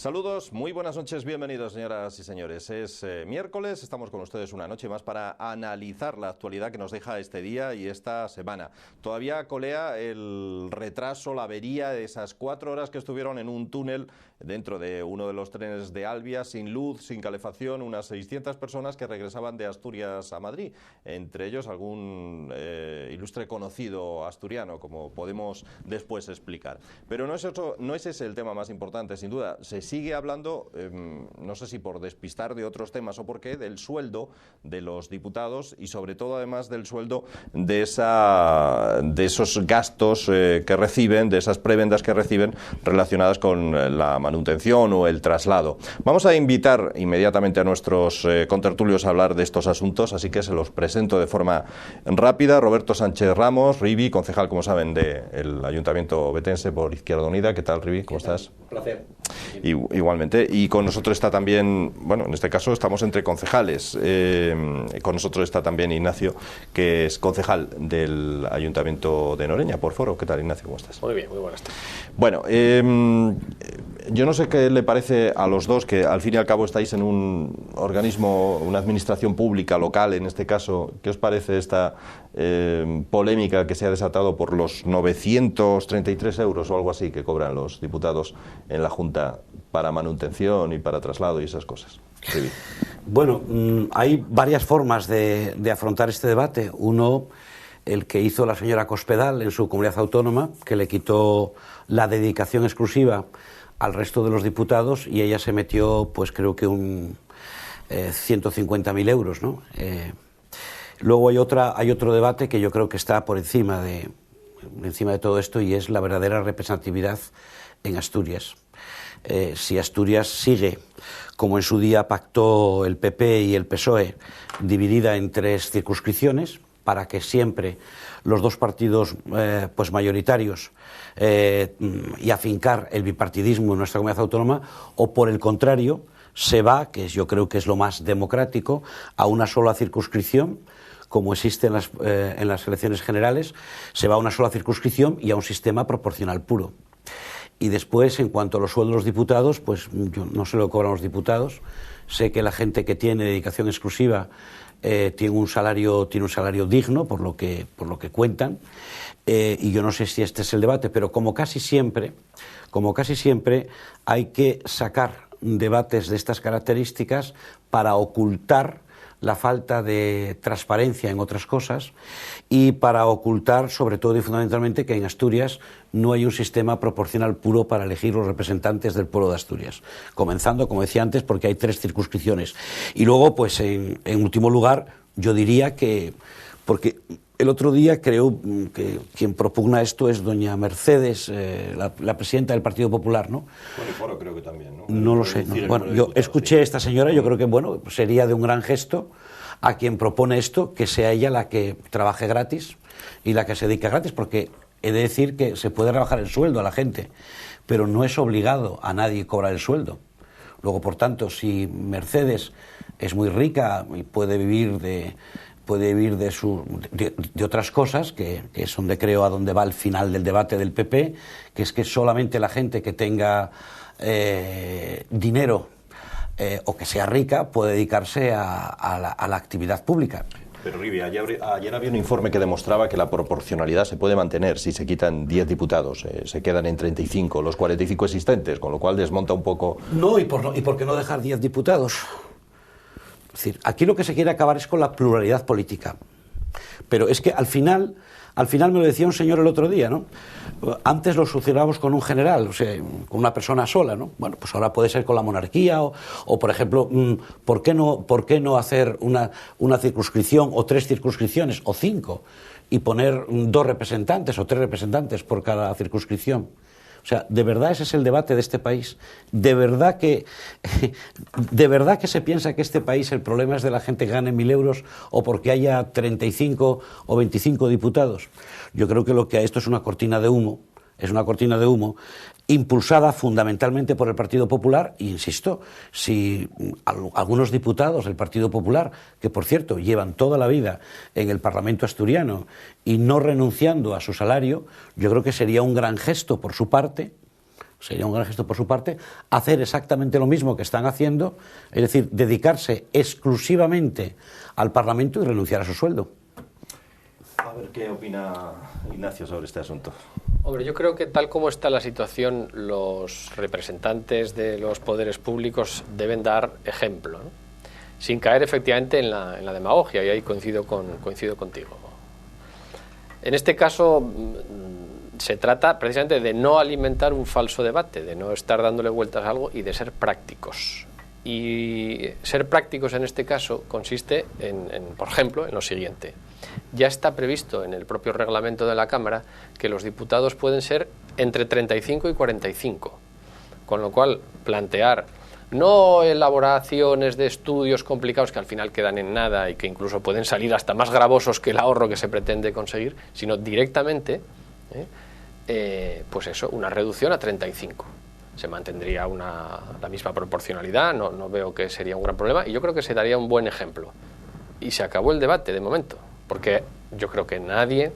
Saludos, muy buenas noches, bienvenidos señoras y señores. Es miércoles, estamos con ustedes una noche más para analizar la actualidad que nos deja este día y esta semana. Todavía colea el retraso, la avería de esas 4 horas que estuvieron en un túnel dentro de uno de los trenes de Alvia, sin luz, sin calefacción, unas 600 personas que regresaban de Asturias a Madrid, entre ellos algún ilustre conocido asturiano, como podemos después explicar. Pero no es ese el tema más importante, sin duda. Se sigue hablando, no sé si por despistar de otros temas o por qué, del sueldo de los diputados y sobre todo además del sueldo de esos gastos que reciben, de esas prebendas que reciben relacionadas con la manutención o el traslado. Vamos a invitar inmediatamente a nuestros contertulios a hablar de estos asuntos, así que se los presento de forma rápida. Roberto Sánchez Ramos, Rivi, concejal, como saben, del Ayuntamiento Betense por Izquierda Unida. ¿Qué tal, Rivi? ¿Cómo estás? Un placer. Igualmente. Y con nosotros está también, bueno, en este caso estamos entre concejales. Con nosotros está también Ignacio, que es concejal del Ayuntamiento de Noreña, por Foro. ¿Qué tal, Ignacio? ¿Cómo estás? Muy bien, muy buenas tardes. Bueno, yo no sé qué le parece a los dos, que al fin y al cabo estáis en un organismo, una administración pública local, en este caso. ¿Qué os parece esta polémica que se ha desatado por los 933 euros o algo así que cobran los diputados en la Junta para manutención y para traslado y esas cosas? Sí. Bueno, hay varias formas de afrontar este debate. Uno, el que hizo la señora Cospedal en su comunidad autónoma, que le quitó la dedicación exclusiva al resto de los diputados y ella se metió, pues creo que 150.000 euros, ¿no? Luego hay otro debate que yo creo que está por encima de todo esto, y es la verdadera representatividad en Asturias. Si Asturias sigue, como en su día pactó el PP y el PSOE, dividida en 3 circunscripciones, para que siempre los dos partidos pues mayoritarios y afincar el bipartidismo en nuestra comunidad autónoma, o por el contrario se va, que yo creo que es lo más democrático, a una sola circunscripción, como existe en las elecciones generales, se va a una sola circunscripción y a un sistema proporcional puro. Y después, en cuanto a los sueldos de los diputados, pues yo no sé lo que cobran los diputados. Sé que la gente que tiene dedicación exclusiva tiene un salario digno, por lo que cuentan, y yo no sé si este es el debate, pero como casi siempre hay que sacar debates de estas características para ocultar la falta de transparencia en otras cosas y para ocultar, sobre todo y fundamentalmente, que en Asturias no hay un sistema proporcional puro para elegir los representantes del pueblo de Asturias. Comenzando, como decía antes, porque hay 3 circunscripciones. Y luego, pues en último lugar, yo diría que, porque el otro día creo que quien propugna esto es doña Mercedes, la presidenta del Partido Popular, ¿no? Bueno, y Foro creo que también, ¿no? No lo sé. No. Bueno, yo escuché a esta señora, yo creo que, bueno, sería de un gran gesto a quien propone esto, que sea ella la que trabaje gratis y la que se dedique gratis, porque he de decir que se puede rebajar el sueldo a la gente, pero no es obligado a nadie cobrar el sueldo. Luego, por tanto, si Mercedes es muy rica y puede vivir de otras cosas, que es donde creo a donde va el final del debate del PP, que es que solamente la gente que tenga dinero o que sea rica puede dedicarse a la actividad pública. Pero Rivi, ayer había un informe que demostraba que la proporcionalidad se puede mantener si se quitan 10 diputados, se quedan en 35, los 45 existentes, con lo cual desmonta un poco... No, ¿y por qué no dejar 10 diputados? Es decir, aquí lo que se quiere acabar es con la pluralidad política. Pero es que al final me lo decía un señor el otro día, ¿no? Antes lo solucionábamos con un general, o sea, con una persona sola, ¿no? Bueno, pues ahora puede ser con la monarquía o por ejemplo, ¿por qué no hacer una circunscripción o 3 circunscripciones o 5 y poner 2 representantes o 3 representantes por cada circunscripción? O sea, ¿de verdad ese es el debate de este país? ¿De verdad que se piensa que este país el problema es de la gente que gane 1.000 euros o porque haya 35 o 25 diputados? Yo creo que lo que hay esto es una cortina de humo. Es una cortina de humo impulsada fundamentalmente por el Partido Popular, e insisto, si algunos diputados del Partido Popular, que por cierto llevan toda la vida en el Parlamento asturiano y no renunciando a su salario, yo creo que sería un gran gesto por su parte sería un gran gesto por su parte, hacer exactamente lo mismo que están haciendo, es decir, dedicarse exclusivamente al Parlamento y renunciar a su sueldo. A ver qué opina Ignacio sobre este asunto. Hombre, yo creo que tal como está la situación, los representantes de los poderes públicos deben dar ejemplo, ¿no? Sin caer efectivamente en la demagogia, y ahí coincido contigo. En este caso se trata precisamente de no alimentar un falso debate, de no estar dándole vueltas a algo y de ser prácticos. Y ser prácticos en este caso consiste por ejemplo, en lo siguiente. Ya está previsto en el propio reglamento de la Cámara que los diputados pueden ser entre 35 y 45, con lo cual plantear no elaboraciones de estudios complicados que al final quedan en nada y que incluso pueden salir hasta más gravosos que el ahorro que se pretende conseguir, sino directamente, pues eso, una reducción a 35. Se mantendría la misma proporcionalidad, no veo que sería un gran problema, y yo creo que se daría un buen ejemplo. Y se acabó el debate de momento, porque yo creo que nadie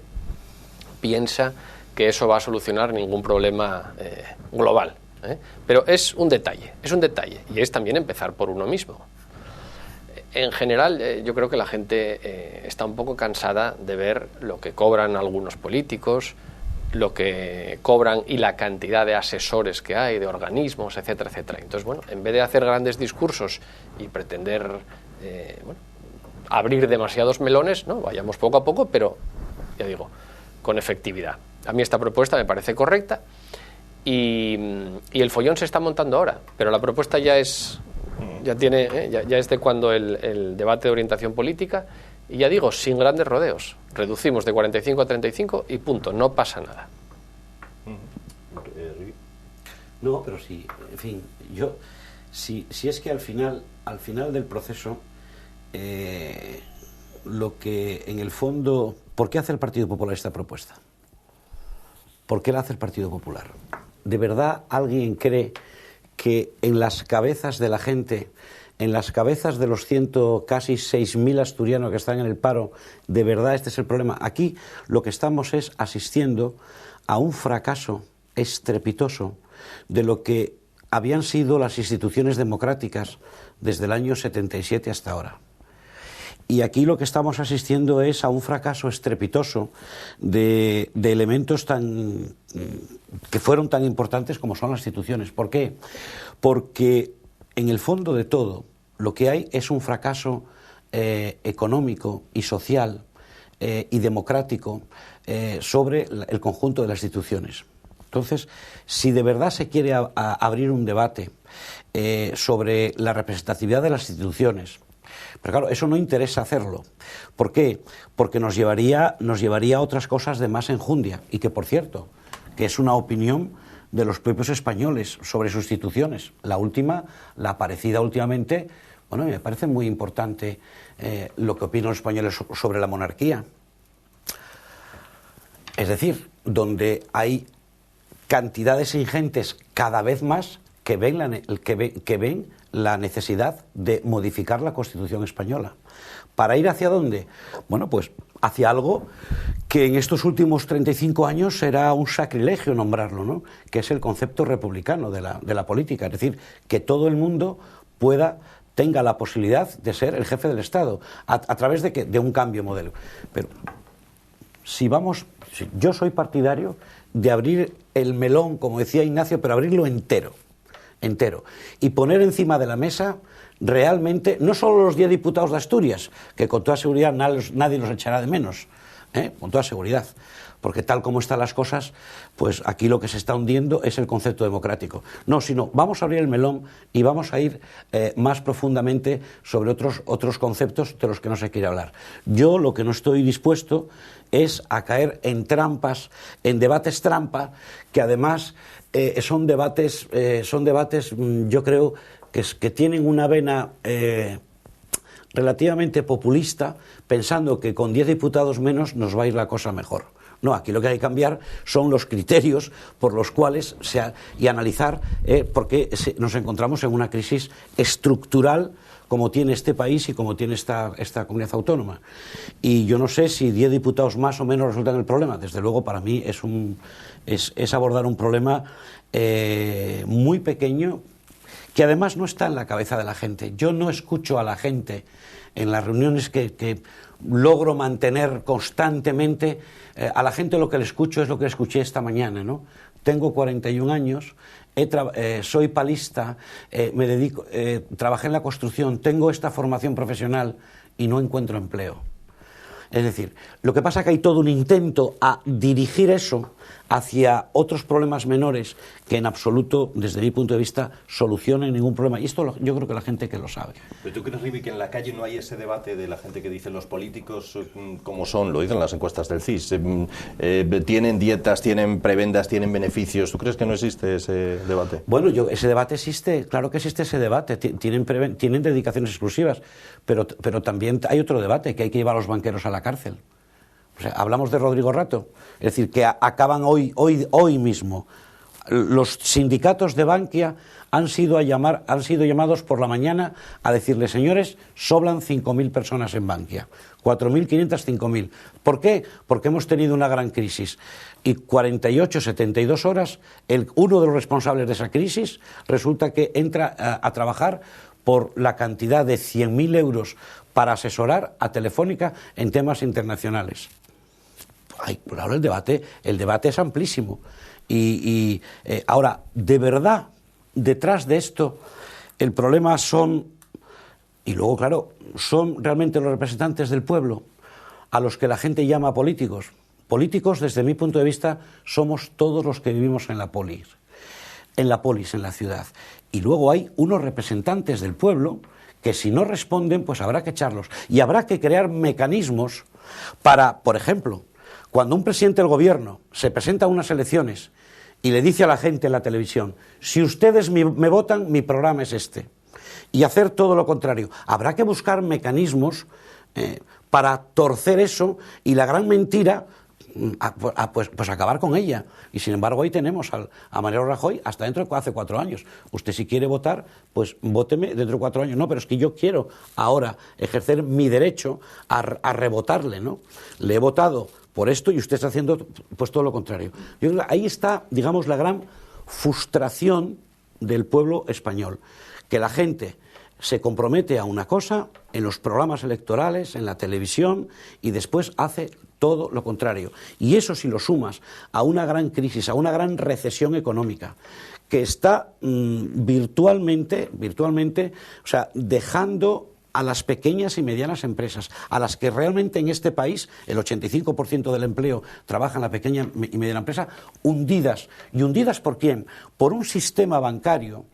piensa que eso va a solucionar ningún problema global. Pero es un detalle, y es también empezar por uno mismo. En general, yo creo que la gente está un poco cansada de ver lo que cobran algunos políticos, lo que cobran y la cantidad de asesores que hay, de organismos, etcétera, etcétera. Entonces, bueno, en vez de hacer grandes discursos y pretender abrir demasiados melones, no, vayamos poco a poco, pero, ya digo, con efectividad. A mí esta propuesta me parece correcta. Y el follón se está montando ahora, pero la propuesta ya es de cuando el debate de orientación política, y ya digo, sin grandes rodeos. Reducimos de 45 a 35 y punto, no pasa nada. No, pero sí, en fin, si es que al final del proceso, lo que en el fondo, ¿por qué hace el Partido Popular esta propuesta? ¿Por qué la hace el Partido Popular? ¿De verdad alguien cree que en las cabezas de la gente, en las cabezas de los casi 6.000 asturianos que están en el paro, de verdad este es el problema? Aquí lo que estamos es asistiendo a un fracaso estrepitoso de lo que habían sido las instituciones democráticas desde el año 77 hasta ahora. Y aquí lo que estamos asistiendo es a un fracaso estrepitoso de elementos que fueron tan importantes como son las instituciones. ¿Por qué? Porque en el fondo de todo lo que hay es un fracaso económico y social y democrático sobre el conjunto de las instituciones. Entonces, si de verdad se quiere abrir un debate sobre la representatividad de las instituciones, pero claro, eso no interesa hacerlo. ¿Por qué? Porque nos llevaría a otras cosas de más enjundia, y que, por cierto, que es una opinión de los propios españoles sobre sus instituciones. La aparecida últimamente, bueno, me parece muy importante lo que opinan los españoles sobre la monarquía. Es decir, donde hay cantidades ingentes cada vez más que ven la necesidad de modificar la Constitución española. ¿Para ir hacia dónde? Bueno, pues hacia algo que en estos últimos 35 años será un sacrilegio nombrarlo, ¿no? Que es el concepto republicano de la política. Es decir, que todo el mundo tenga la posibilidad de ser el jefe del Estado a través de un cambio de modelo. Pero yo soy partidario de abrir el melón, como decía Ignacio, pero abrirlo entero, y poner encima de la mesa realmente no solo los 10 diputados de Asturias, que con toda seguridad nadie los echará de menos, con toda seguridad, porque tal como están las cosas, pues aquí lo que se está hundiendo es el concepto democrático. No, sino vamos a abrir el melón y vamos a ir más profundamente sobre otros conceptos de los que no se quiere hablar. Yo lo que no estoy dispuesto es a caer en trampas, en debates trampa, que además son debates, yo creo, que tienen una vena relativamente populista, pensando que con 10 diputados menos nos va a ir la cosa mejor. No, aquí lo que hay que cambiar son los criterios por los cuales y analizar por qué nos encontramos en una crisis estructural como tiene este país y como tiene esta comunidad autónoma. Y yo no sé si 10 diputados más o menos resultan el problema. Desde luego, para mí es abordar un problema muy pequeño, que además no está en la cabeza de la gente. Yo no escucho a la gente en las reuniones que logro mantener constantemente. A la gente lo que le escucho es lo que escuché esta mañana, ¿no? Tengo 41 años, soy palista, trabajé en la construcción, tengo esta formación profesional y no encuentro empleo. Es decir, lo que pasa es que hay todo un intento a dirigir eso hacia otros problemas menores que en absoluto, desde mi punto de vista, solucionan ningún problema. Y esto yo creo que la gente que lo sabe. ¿Pero tú crees, Rivi, que en la calle no hay ese debate de la gente que dice los políticos como son? Lo dicen las encuestas del CIS. Tienen dietas, tienen prebendas, tienen beneficios. ¿Tú crees que no existe ese debate? Bueno, ese debate existe, claro que existe ese debate. Tienen dedicaciones exclusivas, pero también hay otro debate, que hay que llevar a los banqueros a la cárcel. O sea, hablamos de Rodrigo Rato, es decir, que acaban hoy mismo. Los sindicatos de Bankia han sido llamados por la mañana a decirle, señores, sobran 5.000 personas en Bankia, 4.500, 5.000. ¿Por qué? Porque hemos tenido una gran crisis. Y 48, 72 horas, uno de los responsables de esa crisis resulta que entra a trabajar por la cantidad de 100.000 euros para asesorar a Telefónica en temas internacionales. Claro, el debate es amplísimo. Ahora, de verdad, detrás de esto, el problema son, y luego, claro, son realmente los representantes del pueblo, a los que la gente llama políticos. Políticos, desde mi punto de vista, somos todos los que vivimos en la polis, en la ciudad. Y luego hay unos representantes del pueblo que si no responden, pues habrá que echarlos. Y habrá que crear mecanismos para, por ejemplo, cuando un presidente del gobierno se presenta a unas elecciones y le dice a la gente en la televisión, si ustedes me votan, mi programa es este, y hacer todo lo contrario, habrá que buscar mecanismos para torcer eso y la gran mentira, pues acabar con ella. Y sin embargo hoy tenemos a Mariano Rajoy hasta dentro de hace 4 años. Usted si quiere votar, pues vóteme dentro de 4 años. No, pero es que yo quiero ahora ejercer mi derecho a rebotarle, ¿no? Le he votado por esto y usted está haciendo pues todo lo contrario. Yo creo que ahí está, digamos, la gran frustración del pueblo español, que la gente se compromete a una cosa en los programas electorales, en la televisión, y después hace todo lo contrario. Y eso, si lo sumas a una gran crisis, a una gran recesión económica, que está virtualmente, o sea, dejando a las pequeñas y medianas empresas, a las que realmente en este país el 85% del empleo trabaja en la pequeña y mediana empresa, hundidas. ¿Y hundidas por quién? Por un sistema bancario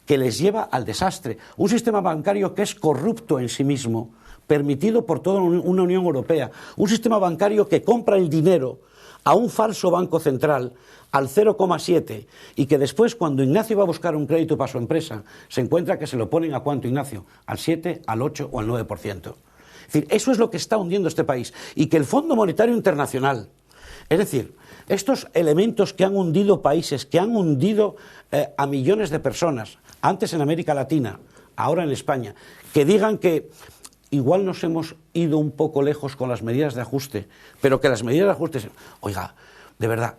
que les lleva al desastre, un sistema bancario que es corrupto en sí mismo, permitido por toda una Unión Europea, un sistema bancario que compra el dinero a un falso banco central al 0,7 y que después, cuando Ignacio va a buscar un crédito para su empresa, se encuentra que se lo ponen ¿a cuánto, Ignacio? Al 7, al 8 o al 9%. Es decir, eso es lo que está hundiendo este país. Y que el Fondo Monetario Internacional, es decir, estos elementos que han hundido países, que han hundido a millones de personas, antes en América Latina, ahora en España, que digan que igual nos hemos ido un poco lejos con las medidas de ajuste, pero que las medidas de ajuste... Oiga, de verdad,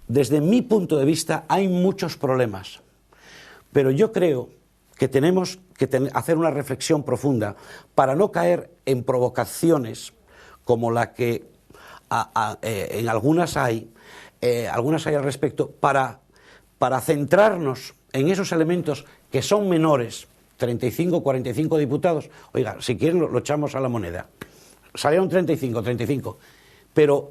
desde mi punto de vista hay muchos problemas, pero yo creo que tenemos que hacer una reflexión profunda para no caer en provocaciones como la que en algunas hay al respecto, para centrarnos en esos elementos que son menores, 35, 45 diputados, oiga, si quieren lo echamos a la moneda. Salieron 35, pero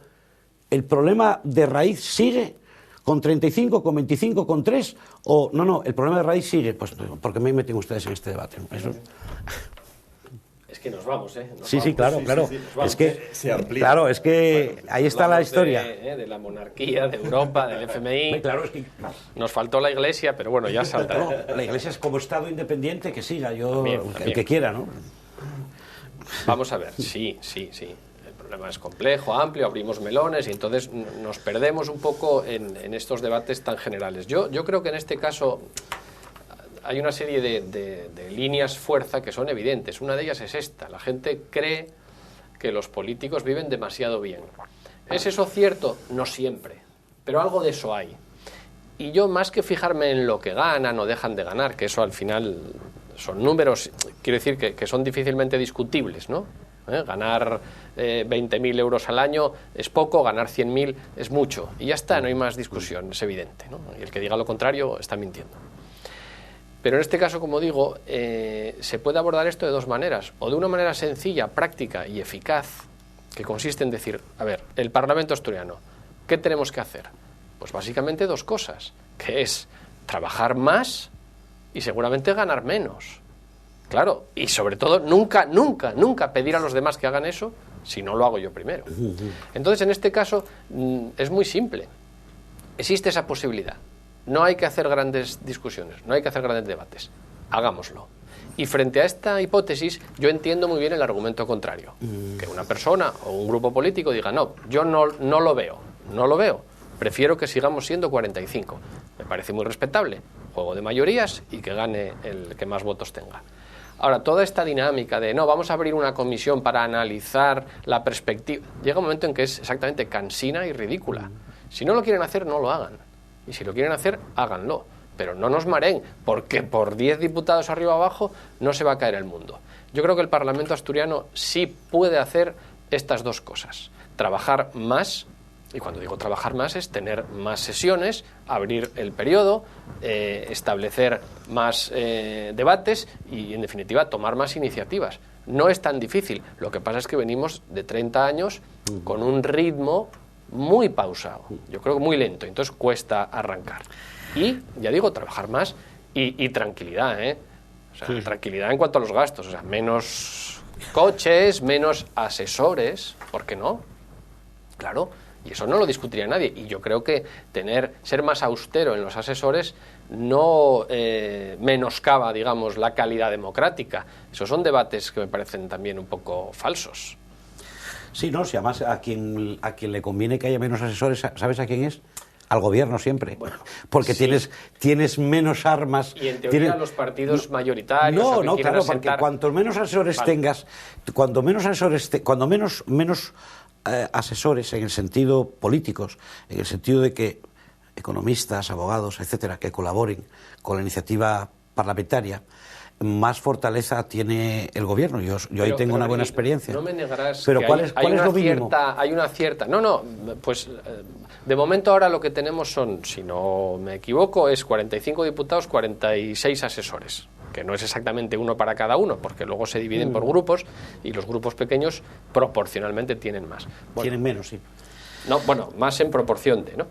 el problema de raíz sigue con 35, con 25, con 3, o no, el problema de raíz sigue, pues porque me meten ustedes en este debate. Eso... Es que nos vamos, ¿eh? Sí, claro. Sí, es que se amplía. Claro, es que bueno, ahí está la historia. De la monarquía, de Europa, del FMI. Claro, es que nos faltó la Iglesia, pero bueno, ya saldrá. No, la Iglesia es como Estado independiente, que siga, también. El que quiera, ¿no? Vamos a ver, sí. El problema es complejo, amplio, abrimos melones y entonces nos perdemos un poco en estos debates tan generales. Yo creo que en este caso hay una serie de líneas fuerza que son evidentes. Una de ellas es esta: la gente cree que los políticos viven demasiado bien. ¿Es eso cierto? No siempre, pero algo de eso hay. Y yo, más que fijarme en lo que ganan o dejan de ganar, que eso al final son números, quiero decir que son difícilmente discutibles, ¿no? Ganar 20.000 euros al año es poco, ganar 100.000 es mucho. Y ya está, no hay más discusión, es evidente, ¿no? Y el que diga lo contrario está mintiendo. Pero en este caso, como digo, se puede abordar esto de dos maneras. O de una manera sencilla, práctica y eficaz, que consiste en decir, a ver, el Parlamento asturiano, ¿qué tenemos que hacer? Pues básicamente dos cosas, que es trabajar más y seguramente ganar menos. Claro, y sobre todo nunca pedir a los demás que hagan eso si no lo hago yo primero. Entonces, en este caso, es muy simple. Existe esa posibilidad. No hay que hacer grandes discusiones, no hay que hacer grandes debates. Hagámoslo. Y frente a esta hipótesis, yo entiendo muy bien el argumento contrario. Que una persona o un grupo político diga, no, yo no lo veo. Prefiero que sigamos siendo 45. Me parece muy respetable. Juego de mayorías y que gane el que más votos tenga. Ahora, toda esta dinámica de, no, vamos a abrir una comisión para analizar la perspectiva, llega un momento en que es exactamente cansina y ridícula. Si no lo quieren hacer, no lo hagan. Y si lo quieren hacer, háganlo. Pero no nos mareen, porque por 10 diputados arriba o abajo no se va a caer el mundo. Yo creo que el Parlamento asturiano sí puede hacer estas dos cosas. Trabajar más. Y cuando digo trabajar más es tener más sesiones, abrir el periodo, establecer más debates y, en definitiva, tomar más iniciativas. No es tan difícil. Lo que pasa es que venimos de 30 años con un ritmo muy pausado. Yo creo que muy lento. Entonces cuesta arrancar. Y, ya digo, trabajar más y tranquilidad, ¿eh? O sea, tranquilidad en cuanto a los gastos. O sea, menos coches, menos asesores. ¿Por qué no? Claro. Y eso no lo discutiría nadie. Y yo creo que ser más austero en los asesores no menoscaba, digamos, la calidad democrática. Esos son debates que me parecen también un poco falsos. Sí, no, si además a quien le conviene que haya menos asesores, ¿sabes a quién es? Al gobierno siempre. Bueno, porque sí. tienes menos armas. Y en teoría los partidos mayoritarios. No, claro, porque cuanto menos asesores tengas, cuando menos asesores en el sentido políticos, en el sentido de que economistas, abogados, etcétera, que colaboren con la iniciativa parlamentaria, más fortaleza tiene el gobierno. Yo ahí tengo una buena experiencia. No me negarás pero que ¿cuál es lo mínimo? Hay una cierta... No, pues de momento ahora lo que tenemos son, si no me equivoco, es 45 diputados, 46 asesores. Que no es exactamente uno para cada uno, porque luego se dividen por grupos y los grupos pequeños proporcionalmente tienen más. Bueno, tienen menos, sí. No, bueno, más en proporción de, ¿no?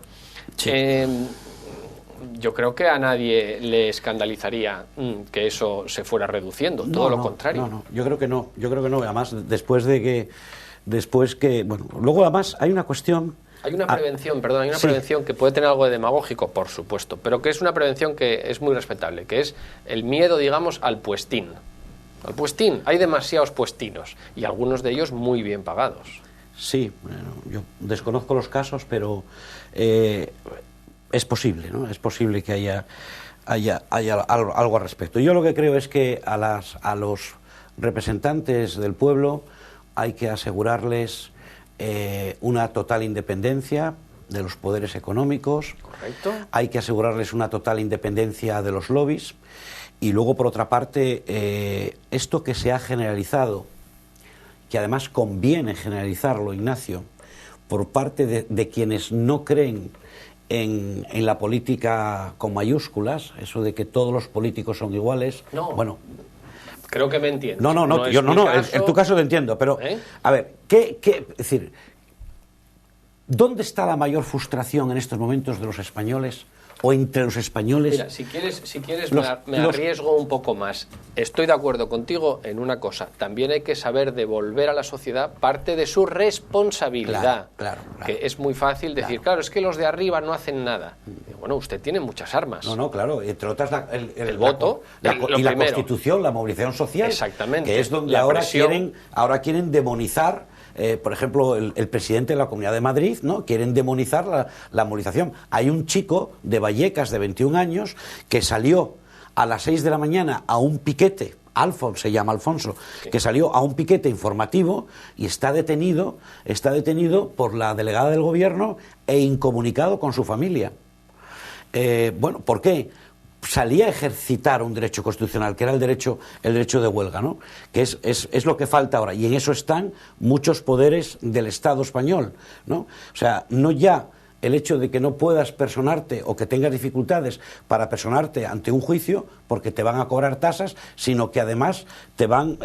Sí. Yo creo que a nadie le escandalizaría que eso se fuera reduciendo, todo lo contrario. No, yo creo que no. Además, después que bueno, luego además hay una cuestión. Hay una prevención, prevención que puede tener algo de demagógico, por supuesto, pero que es una prevención que es muy respetable, que es el miedo, digamos, al puestín. Al puestín, hay demasiados puestinos y algunos de ellos muy bien pagados. Sí, bueno, yo desconozco los casos, pero es posible, ¿no? Es posible que haya algo al respecto. Yo lo que creo es que a los representantes del pueblo hay que asegurarles una total independencia de los poderes económicos. Correcto. Hay que asegurarles una total independencia de los lobbies. Y luego, por otra parte, esto que se ha generalizado, que además conviene generalizarlo, Ignacio, por parte de quienes no creen en la política con mayúsculas, eso de que todos los políticos son iguales. No. Bueno, creo que me entiendes. En tu caso lo entiendo, pero a ver, es decir, ¿dónde está la mayor frustración en estos momentos de los españoles o entre los españoles? Mira, si quieres me arriesgo un poco más. Estoy de acuerdo contigo en una cosa. También hay que saber devolver a la sociedad parte de su responsabilidad. Claro. Que es muy fácil decir, claro, es que los de arriba no hacen nada. Bueno, usted tiene muchas armas. No, claro, entre otras el voto y la Constitución, la movilización social. Exactamente. Que es donde ahora quieren demonizar. Por ejemplo, el presidente de la Comunidad de Madrid, ¿no? Quieren demonizar la movilización. Hay un chico de Vallecas de 21 años que salió a las 6 de la mañana a un piquete, Alfonso, se llama Alfonso, que salió a un piquete informativo y está detenido por la delegada del gobierno e incomunicado con su familia. Bueno, ¿por qué? Salía a ejercitar un derecho constitucional, que era el derecho de huelga, ¿no? Que es lo que falta ahora, y en eso están muchos poderes del Estado español, ¿no? O sea, no ya el hecho de que no puedas personarte o que tengas dificultades para personarte ante un juicio porque te van a cobrar tasas, sino que además te van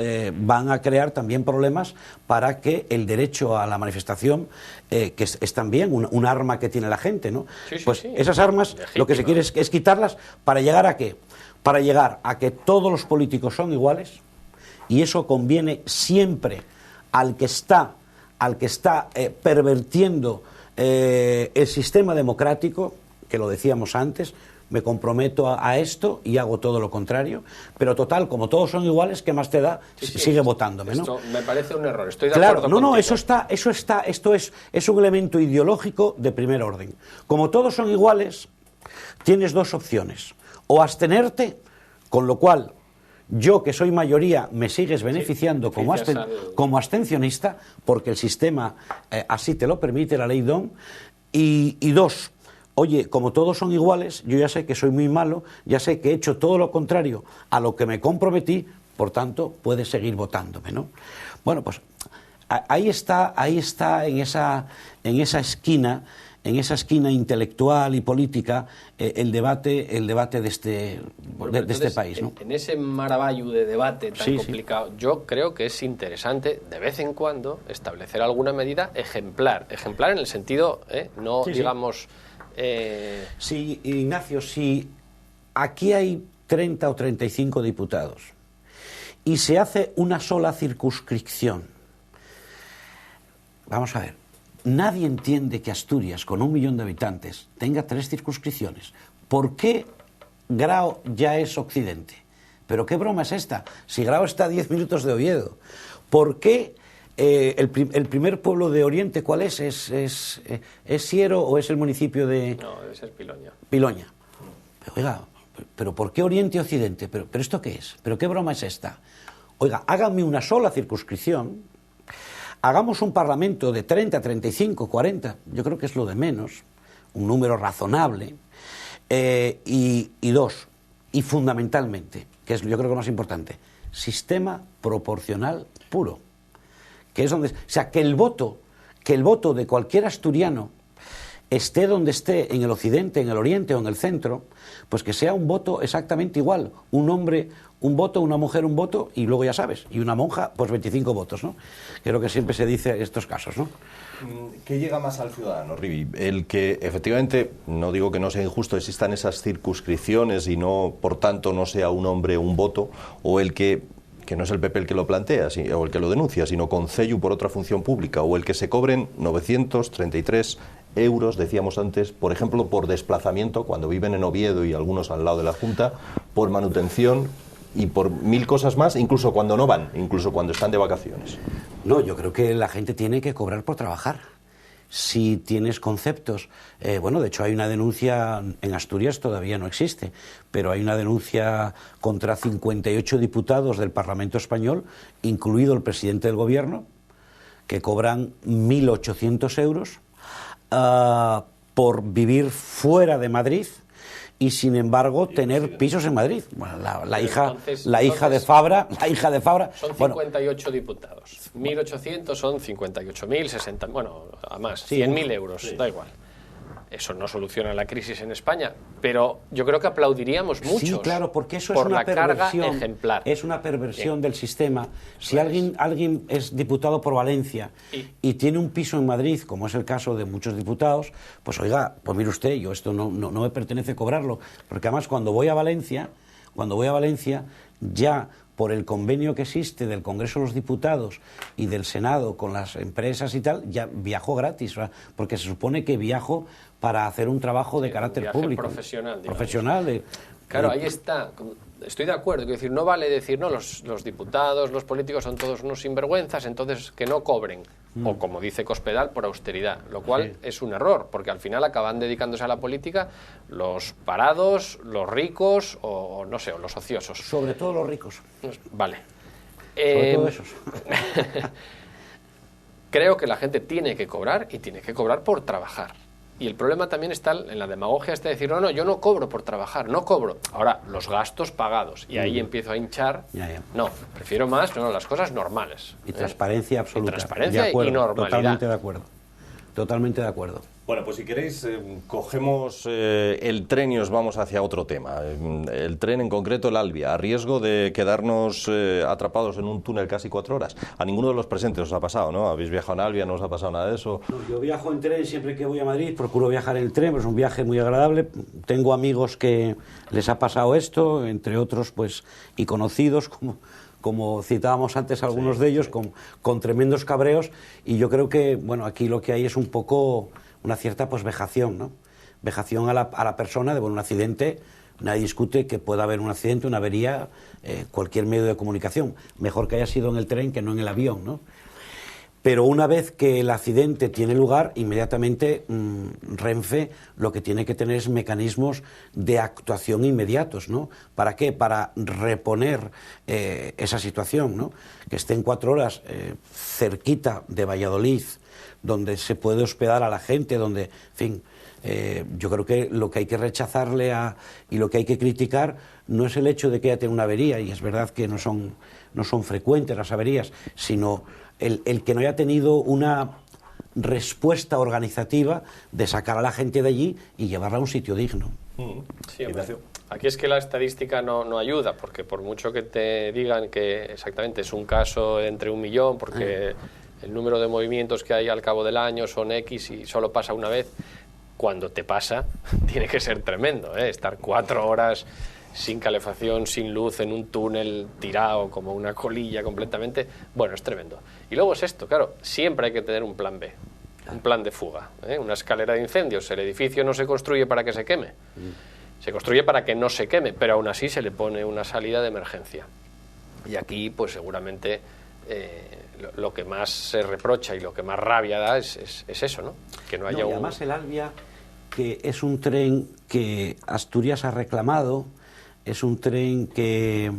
a crear también problemas para que el derecho a la manifestación, que es también un arma que tiene la gente, ¿no? Sí, pues sí. esas armas Legítima. lo que se quiere es quitarlas para llegar ¿a qué? Para llegar a que todos los políticos son iguales, y eso conviene siempre al que está pervertiendo el sistema democrático, que lo decíamos antes. Me comprometo a esto y hago todo lo contrario, pero total, como todos son iguales, ¿qué más te da? Sigue votándome, ¿no? Esto me parece un error, estoy de Claro, acuerdo contigo. esto es un elemento ideológico de primer orden. Como todos son iguales, tienes dos opciones: o abstenerte, con lo cual yo, que soy mayoría, me sigues beneficiando como abstencionista, porque el sistema así te lo permite, la ley DON, y dos, oye, como todos son iguales, yo ya sé que soy muy malo, ya sé que he hecho todo lo contrario a lo que me comprometí, por tanto, puedes seguir votándome, ¿no? Bueno, pues ahí está en esa esquina intelectual y política, el debate de este país, ¿no? En ese maravallo de debate tan complicado, yo creo que es interesante de vez en cuando establecer alguna medida ejemplar en el sentido, digamos... Sí, Ignacio, si aquí hay 30 o 35 diputados y se hace una sola circunscripción, vamos a ver, nadie entiende que Asturias, con 1 millón de habitantes, tenga 3 circunscripciones. ¿Por qué Grao ya es Occidente? ¿Pero qué broma es esta? Si Grao está a 10 minutos de Oviedo. ¿Por qué el primer pueblo de Oriente, cuál es? ¿Es Siero o es el municipio de...? No, debe ser Piloña. Piloña. Pero, oiga, ¿pero por qué Oriente y Occidente? ¿Pero esto qué es? ¿Pero qué broma es esta? Oiga, háganme una sola circunscripción, hagamos un parlamento de 30, 35, 40, yo creo que es lo de menos, un número razonable, y dos, y fundamentalmente, que es yo creo que lo más importante, sistema proporcional puro, que es donde, o sea, que el voto de cualquier asturiano, esté donde esté, en el occidente, en el oriente o en el centro, pues que sea un voto exactamente igual, un hombre un voto, una mujer un voto, y luego ya sabes, y una monja pues 25 votos, ¿no? Que es lo que siempre se dice en estos casos, ¿no? ¿Qué llega más al ciudadano, Rivi? El que efectivamente, no digo que no sea injusto, existan esas circunscripciones y no, por tanto, no sea un hombre un voto, o el que no es el PP el que lo plantea o el que lo denuncia, sino Concello por otra función pública, o el que se cobren 933 euros, decíamos antes, por ejemplo, por desplazamiento, cuando viven en Oviedo y algunos al lado de la Junta, por manutención y por 1000 cosas más, incluso cuando no van, incluso cuando están de vacaciones. No, yo creo que la gente tiene que cobrar por trabajar. Si tienes conceptos, bueno, de hecho hay una denuncia en Asturias, todavía no existe, pero hay una denuncia contra 58 diputados del Parlamento Español, incluido el presidente del gobierno, que cobran 1.800 euros por vivir fuera de Madrid y sin embargo tener pisos en Madrid. Bueno, la hija de Fabra son 58 diputados, 1.800 son 58.000, 60, bueno, a más, 100.000 euros, da igual. Eso no soluciona la crisis en España, pero yo creo que aplaudiríamos mucho. Sí, claro, porque eso es una perversión ejemplar. Es una perversión del sistema. Si alguien es diputado por Valencia y tiene un piso en Madrid, como es el caso de muchos diputados, pues oiga, pues mire usted, yo esto no me pertenece cobrarlo, porque además cuando voy a Valencia, ya por el convenio que existe del Congreso de los Diputados y del Senado con las empresas y tal, ya viajo gratis, ¿verdad? Porque se supone que viajo para hacer un trabajo de carácter público. Profesional. Profesional. Claro, ahí está. estoy de acuerdo, quiero decir, no vale decir, no, los diputados, los políticos son todos unos sinvergüenzas, entonces que no cobren, o como dice Cospedal, por austeridad, lo cual es un error, porque al final acaban dedicándose a la política los parados, los ricos, o no sé, o los ociosos. Sobre todo los ricos. Vale. Sobre todo esos. Creo que la gente tiene que cobrar, y tiene que cobrar por trabajar. Y el problema también está en la demagogia, de decir, no, yo no cobro por trabajar, no cobro. Ahora, los gastos pagados. Y ahí empiezo a hinchar. No, prefiero más, las cosas normales. Y transparencia absoluta. Y transparencia de acuerdo, y normalidad. Totalmente de acuerdo. Totalmente de acuerdo. Bueno, pues si queréis, cogemos el tren y os vamos hacia otro tema. El tren, en concreto el Alvia, a riesgo de quedarnos atrapados en un túnel casi 4 horas. A ninguno de los presentes os ha pasado, ¿no? ¿Habéis viajado en Alvia? ¿No os ha pasado nada de eso? No, yo viajo en tren siempre que voy a Madrid, procuro viajar en tren, pues es un viaje muy agradable. Tengo amigos que les ha pasado esto, entre otros, pues, y conocidos, como citábamos antes algunos de ellos, con tremendos cabreos, y yo creo que, bueno, aquí lo que hay es un poco una cierta, pues, vejación, ¿no? Vejación a la persona de, bueno, un accidente, nadie discute que pueda haber un accidente, una avería, cualquier medio de comunicación, mejor que haya sido en el tren que no en el avión, ¿no? Pero una vez que el accidente tiene lugar, inmediatamente Renfe lo que tiene que tener es mecanismos de actuación inmediatos, ¿no? ¿Para qué? Para reponer esa situación, ¿no? Que estén 4 horas cerquita de Valladolid, donde se puede hospedar a la gente, donde, en fin, yo creo que lo que hay que rechazarle y lo que hay que criticar no es el hecho de que haya tenido una avería, y es verdad que no son frecuentes las averías, sino el que no haya tenido una respuesta organizativa de sacar a la gente de allí y llevarla a un sitio digno. Sí, aquí es que la estadística no ayuda, porque por mucho que te digan que exactamente es un caso entre 1 millón, porque el número de movimientos que hay al cabo del año son X y solo pasa una vez, cuando te pasa tiene que ser tremendo, ¿eh? Estar 4 horas sin calefacción, sin luz, en un túnel tirado como una colilla completamente, bueno, es tremendo. Y luego es esto, claro, siempre hay que tener un plan B, un plan de fuga, ¿eh? Una escalera de incendios. El edificio no se construye para que se queme, se construye para que no se queme, pero aún así se le pone una salida de emergencia. Y aquí, pues seguramente lo que más se reprocha y lo que más rabia da es eso, ¿no? Que no haya y además el Alvia, que es un tren que Asturias ha reclamado, es un tren que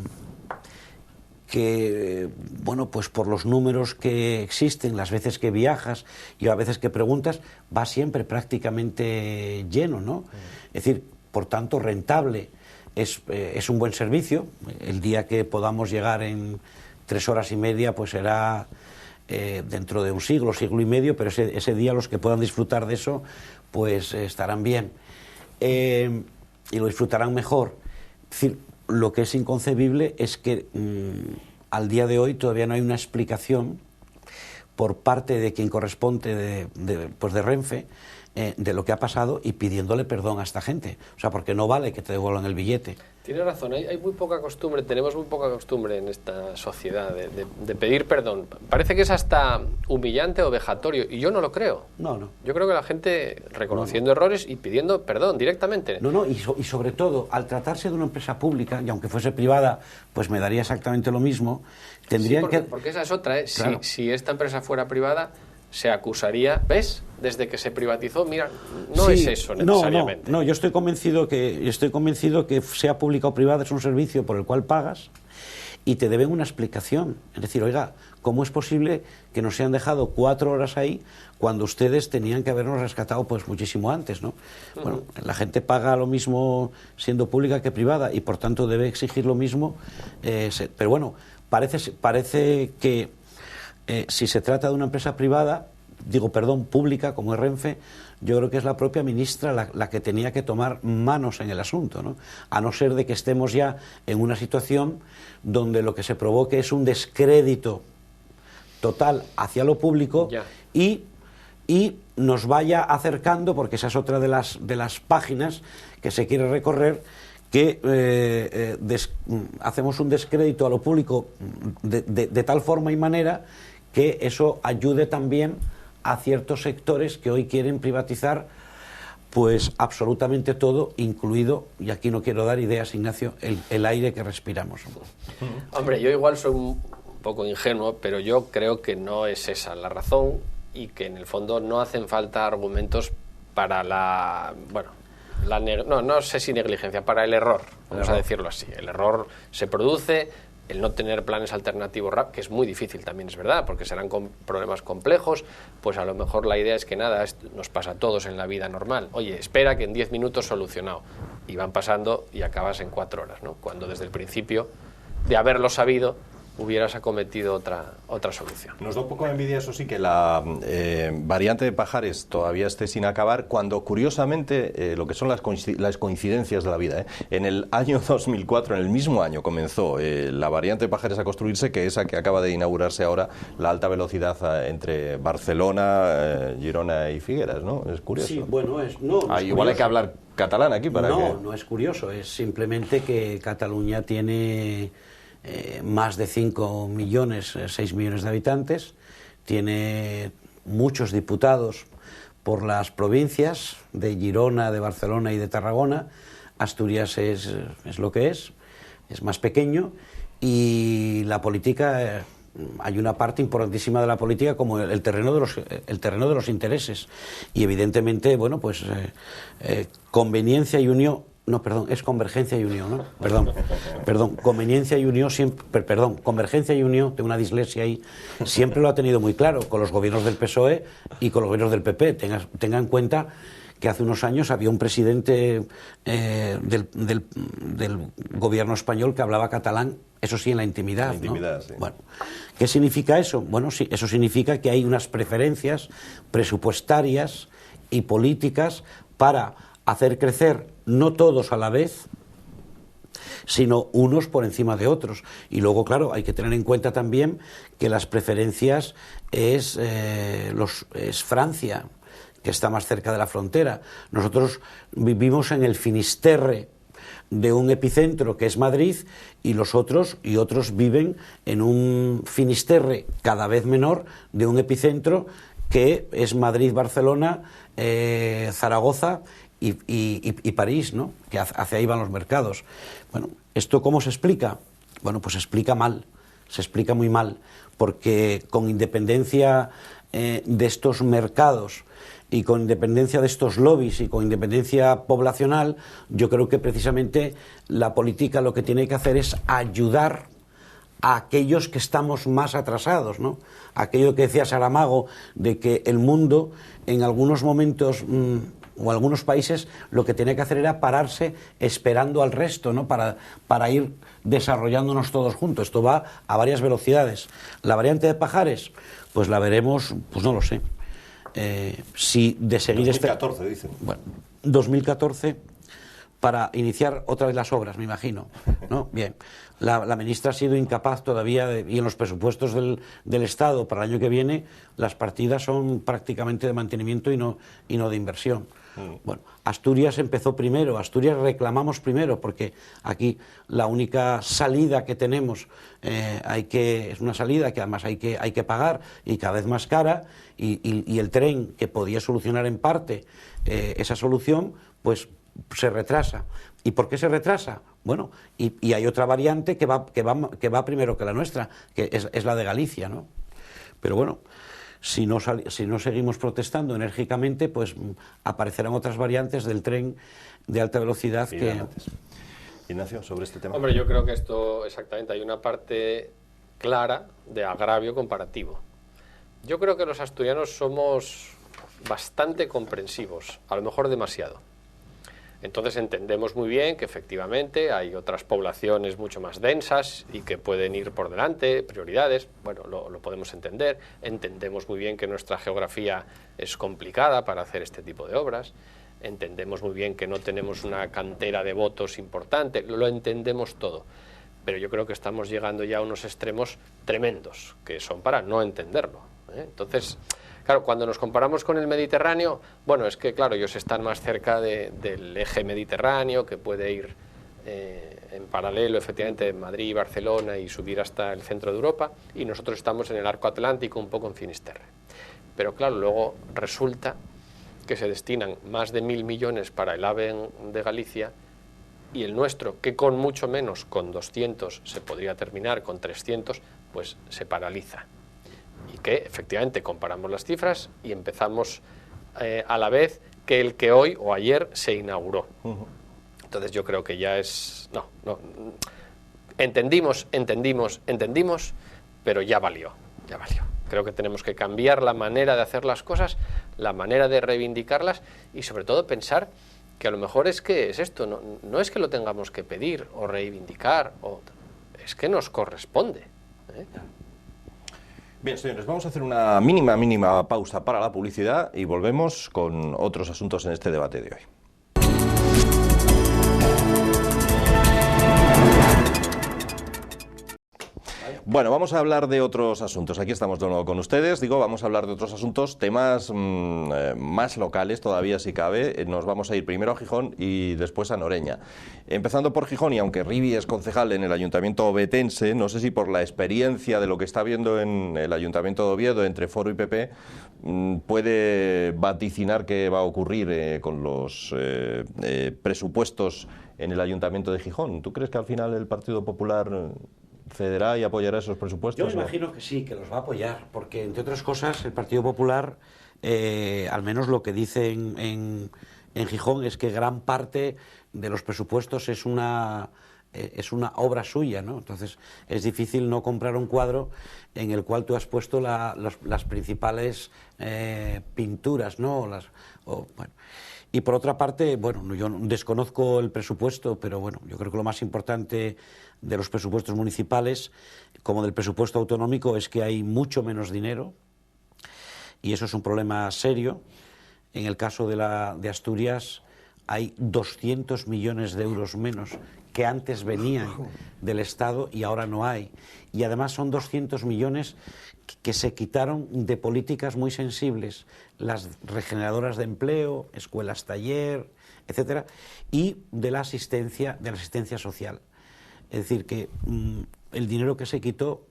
bueno, pues por los números que existen, las veces que viajas y las veces que preguntas, va siempre prácticamente lleno, ¿no? Es decir, por tanto, rentable. Es un buen servicio. El día que podamos llegar en 3 horas y media, pues será dentro de un siglo y medio, pero ese día los que puedan disfrutar de eso, pues estarán bien. Y lo disfrutarán mejor. Es decir, lo que es inconcebible es que al día de hoy todavía no hay una explicación por parte de quien corresponde de Renfe de lo que ha pasado y pidiéndole perdón a esta gente. O sea, porque no vale que te devuelvan el billete. Tiene razón, hay muy poca costumbre, tenemos muy poca costumbre en esta sociedad de pedir perdón. Parece que es hasta humillante o vejatorio, y yo no lo creo. No. Yo creo que la gente reconociendo errores y pidiendo perdón directamente. Y sobre todo, al tratarse de una empresa pública, y aunque fuese privada, pues me daría exactamente lo mismo, tendrían porque esa es otra, ¿eh? Claro. Si esta empresa fuera privada, se acusaría, ¿ves? Desde que se privatizó, mira, no es eso necesariamente. No, yo estoy convencido que sea pública o privada es un servicio por el cual pagas y te deben una explicación. Es decir, oiga, ¿cómo es posible que nos hayan dejado 4 horas ahí cuando ustedes tenían que habernos rescatado pues muchísimo antes, ¿no? Bueno, la gente paga lo mismo siendo pública que privada y por tanto debe exigir lo mismo. Pero bueno, parece que si se trata de una empresa privada, pública, como es Renfe, yo creo que es la propia ministra la que tenía que tomar manos en el asunto, ¿no? A no ser de que estemos ya en una situación donde lo que se provoque es un descrédito total hacia lo público y nos vaya acercando, porque esa es otra de las páginas que se quiere recorrer, que hacemos un descrédito a lo público de tal forma y manera que eso ayude también a ciertos sectores que hoy quieren privatizar Pues absolutamente todo, incluido, y aquí no quiero dar ideas, Ignacio, el aire que respiramos. Hombre, yo igual soy un poco ingenuo, pero yo creo que no es esa la razón y que en el fondo no hacen falta argumentos para no sé si negligencia, para el error, vamos a decirlo así. El error se produce, el no tener planes alternativos, que es muy difícil también, es verdad, porque serán problemas complejos, pues a lo mejor la idea es que nada, esto nos pasa a todos en la vida normal. Oye, espera que en 10 minutos solucionado. Y van pasando y acabas en 4 horas, ¿no? Cuando desde el principio, de haberlo sabido, hubieras acometido otra solución. Nos da un poco de envidia, eso sí, que la variante de Pajares todavía esté sin acabar, cuando curiosamente lo que son las coincidencias de la vida. En el año 2004, en el mismo año, comenzó la variante de Pajares a construirse, que esa que acaba de inaugurarse ahora, la alta velocidad entre Barcelona, Girona y Figueras, ¿no? Es curioso. Sí, bueno, es igual hay que hablar catalán aquí para que... No es curioso, es simplemente que Cataluña tiene más de 5 millones, 6 millones de habitantes, tiene muchos diputados por las provincias de Girona, de Barcelona y de Tarragona. Asturias es lo que es más pequeño, y la política, hay una parte importantísima de la política como el terreno de los intereses, y evidentemente, bueno, pues conveniencia y unión. No, perdón, es convergencia y unión, ¿no? Perdón, conveniencia y unión siempre, convergencia y unión, tengo una dislexia ahí, siempre lo ha tenido muy claro con los gobiernos del PSOE y con los gobiernos del PP. Tenga en cuenta que hace unos años había un presidente del gobierno español que hablaba catalán, eso sí, en la intimidad. ¿No? Sí. Bueno, ¿qué significa eso? Bueno, sí, eso significa que hay unas preferencias presupuestarias y políticas para hacer crecer, no todos a la vez, sino unos por encima de otros. Y luego, claro, hay que tener en cuenta también que las preferencias es Francia, que está más cerca de la frontera. Nosotros vivimos en el Finisterre de un epicentro que es Madrid, y otros viven en un Finisterre cada vez menor de un epicentro que es Madrid, Barcelona, Zaragoza y París, ¿no? Que hacia ahí van los mercados. Bueno, ¿esto cómo se explica? Bueno, pues se explica mal, se explica muy mal, porque con independencia de estos mercados y con independencia de estos lobbies y con independencia poblacional, yo creo que precisamente la política lo que tiene que hacer es ayudar a aquellos que estamos más atrasados, ¿no? Aquello que decía Saramago, de que el mundo en algunos momentos o algunos países lo que tenía que hacer era pararse esperando al resto, ¿no? Para ir desarrollándonos todos juntos. Esto va a varias velocidades. La variante de Pajares, pues la veremos, pues no lo sé. Si de seguir 2014 dicen. Bueno, 2014 para iniciar otra vez las obras, me imagino, ¿no? Bien. La ministra ha sido incapaz todavía y en los presupuestos del Estado para el año que viene las partidas son prácticamente de mantenimiento y no de inversión. Bueno, Asturias empezó primero, Asturias reclamamos primero, porque aquí la única salida que tenemos es una salida que además hay que pagar y cada vez más cara, y el tren, que podía solucionar en parte esa solución, pues se retrasa. ¿Y por qué se retrasa? Bueno, y hay otra variante que va primero que la nuestra, que es la de Galicia, ¿no? Pero bueno, si no seguimos protestando enérgicamente, pues aparecerán otras variantes del tren de alta velocidad que... Ignacio, sobre este tema. Hombre, yo creo que esto, exactamente, hay una parte clara de agravio comparativo. Yo creo que los asturianos somos bastante comprensivos, a lo mejor demasiado. Entonces entendemos muy bien que efectivamente hay otras poblaciones mucho más densas y que pueden ir por delante, prioridades, bueno, lo podemos entender. Entendemos muy bien que nuestra geografía es complicada para hacer este tipo de obras. Entendemos muy bien que no tenemos una cantera de votos importante, lo entendemos todo. Pero yo creo que estamos llegando ya a unos extremos tremendos, que son para no entenderlo, ¿eh? Entonces... Claro, cuando nos comparamos con el Mediterráneo, bueno, es que claro, ellos están más cerca del eje mediterráneo, que puede ir en paralelo, efectivamente, en Madrid, Barcelona y subir hasta el centro de Europa, y nosotros estamos en el arco atlántico, un poco en Finisterre. Pero claro, luego resulta que se destinan más de 1.000 millones para el AVE de Galicia, y el nuestro, que con mucho menos, con 200 se podría terminar, con 300, pues se paraliza. Y que efectivamente comparamos las cifras y empezamos a la vez que el que hoy o ayer se inauguró. Entonces yo creo que ya es... No. Entendimos, pero ya valió. Creo que tenemos que cambiar la manera de hacer las cosas, la manera de reivindicarlas y sobre todo pensar que a lo mejor es que es esto, no es que lo tengamos que pedir o reivindicar, es que nos corresponde. Bien, señores, vamos a hacer una mínima pausa para la publicidad y volvemos con otros asuntos en este debate de hoy. Bueno, vamos a hablar de otros asuntos. Aquí estamos de nuevo con ustedes. Vamos a hablar de otros asuntos, temas más locales todavía si cabe. Nos vamos a ir primero a Gijón y después a Noreña. Empezando por Gijón, y aunque Rivi es concejal en el Ayuntamiento ovetense, no sé si por la experiencia de lo que está viendo en el Ayuntamiento de Oviedo entre Foro y PP, puede vaticinar qué va a ocurrir con los presupuestos en el Ayuntamiento de Gijón. ¿Tú crees que al final el Partido Popular cederá y apoyará esos presupuestos? Yo me imagino que sí, que los va a apoyar, porque entre otras cosas el Partido Popular, al menos lo que dice en Gijón, es que gran parte de los presupuestos es una obra suya, ¿no? Entonces es difícil no comprar un cuadro en el cual tú has puesto las principales pinturas, ¿no? Bueno. Y por otra parte, bueno, yo desconozco el presupuesto, pero bueno, yo creo que lo más importante de los presupuestos municipales, como del presupuesto autonómico, es que hay mucho menos dinero, y eso es un problema serio. En el caso de Asturias hay 200 millones de euros menos que antes venían del Estado y ahora no hay. Y además son 200 millones que se quitaron de políticas muy sensibles, las regeneradoras de empleo, escuelas taller, etcétera, y de la asistencia social. Es decir, que el dinero que se quitó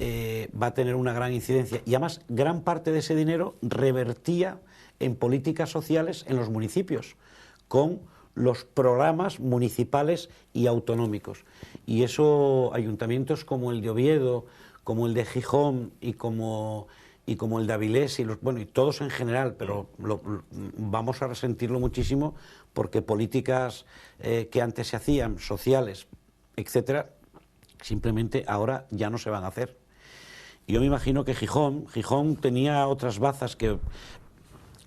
va a tener una gran incidencia, y además gran parte de ese dinero revertía en políticas sociales en los municipios, con los programas municipales y autonómicos. Y eso, ayuntamientos como el de Oviedo, como el de Gijón y como el de Avilés, y todos en general, pero vamos a resentirlo muchísimo, porque políticas que antes se hacían, sociales, etcétera, simplemente ahora ya no se van a hacer. Yo me imagino que Gijón tenía otras bazas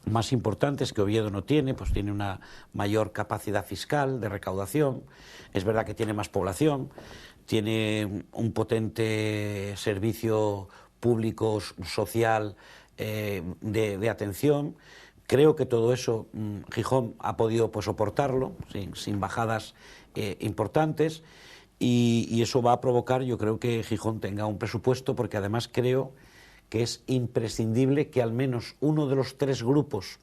más importantes que Oviedo no tiene, pues tiene una mayor capacidad fiscal de recaudación, es verdad que tiene más población, tiene un potente servicio público social de atención. Creo que todo eso Gijón ha podido soportarlo sin bajadas importantes, y eso va a provocar, yo creo, que Gijón tenga un presupuesto, porque además creo que es imprescindible que al menos uno de los 3 grupos